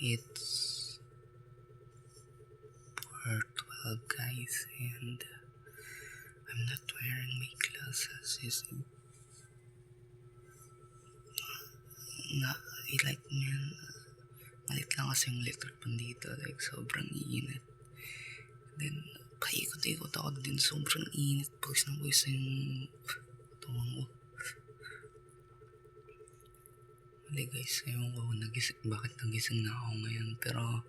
It's 4:12 guys, and I'm not wearing my glasses. You see? Like man, malit lang kasi yung electric pan dito, like sobrang init. Then paikot-ikot ako din, sobrang init, pawis na pawis yung tuwang ko. Mali guys, ewan ko bakit nagising na ako ngayon, pero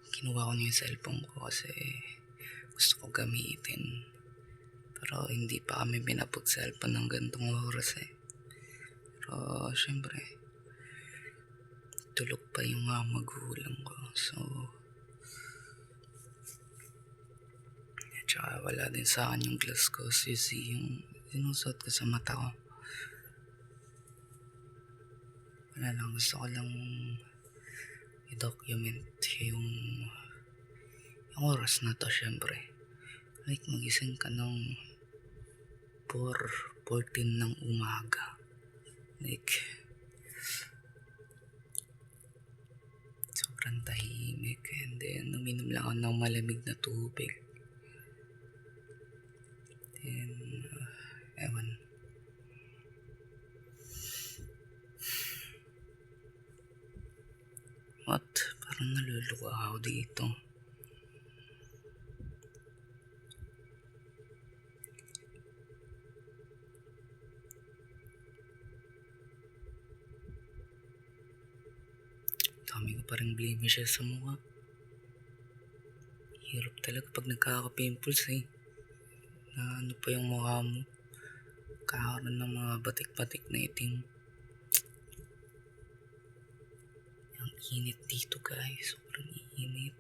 kinuha ko na yung cellphone ko kasi gusto ko gamitin. Pero hindi pa kami pinapag-cellphone ng gantong oras eh. Pero syempre, tulog pa yung mga magulang ko. So, tsaka wala din sa akin yung glass ko. So, you see yung sinusot ko sa mata ko. Wala lang, gusto ko lang i-document yung oras na to syempre. Like magising ka ng 4:14 ng umaga. Like sobrang tahimik, and then uminom lang ako ng malamig na tubig. Then ewan, what? Parang naluluwa ako dito. Dami ko parang blemishes sa mukha. Hirap talaga pag nagkaka-pimples eh. Na ano pa yung mukha mo, kakaroon ng mga batik-batik na itim. Ang init dito guys, sobrang init.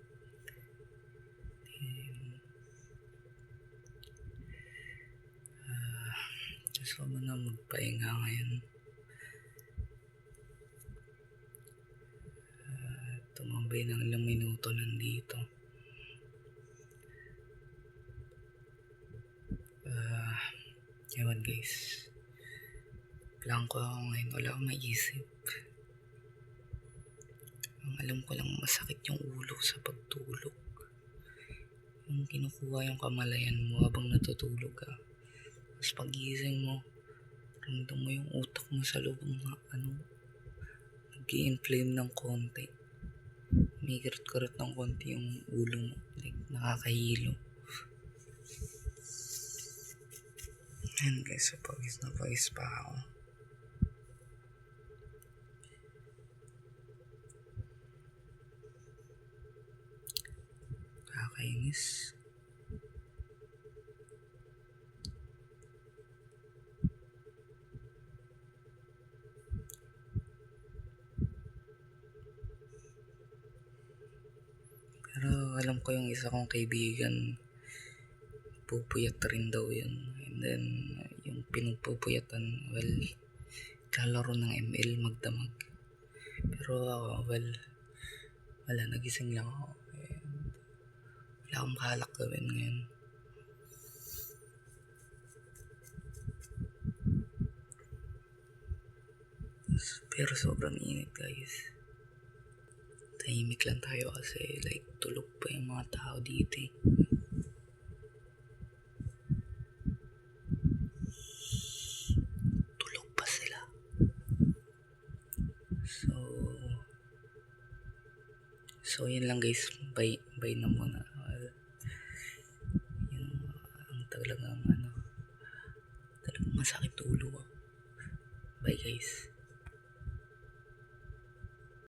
Gusto ko na magpahinga ngayon. Tumambay ng ilang minuto nandito. Ewan guys, blanco ako ngayon, wala akong maisip. Ang alam ko lang, masakit yung ulo sa pagtulog. Yung kinukuha yung kamalayan mo habang natutulog ka. Tapos pagising mo, ramdam mo yung utak mo sa loob ng nag-i-inflame ng konti. Umikirat-karat ng konti yung ulo mo, like nakakahilo. And guys, so pawis na pawis pa ako. Kakainis. Pero alam ko yung isa kong kaibigan, pupuyat rin daw yun. And then, yung pinupupuyatan, well, kalaro ng ML, magdamag. Pero ako, well, wala, nagising lang ako. And wala akong balak gawin ngayon. Pero sobrang init guys. Tahimik lang tayo kasi like tulog pa yung mga tao dito eh. Tulog pa sila. So yun lang guys, bye na muna. Yung ang talagang masakit ulo. Bye guys.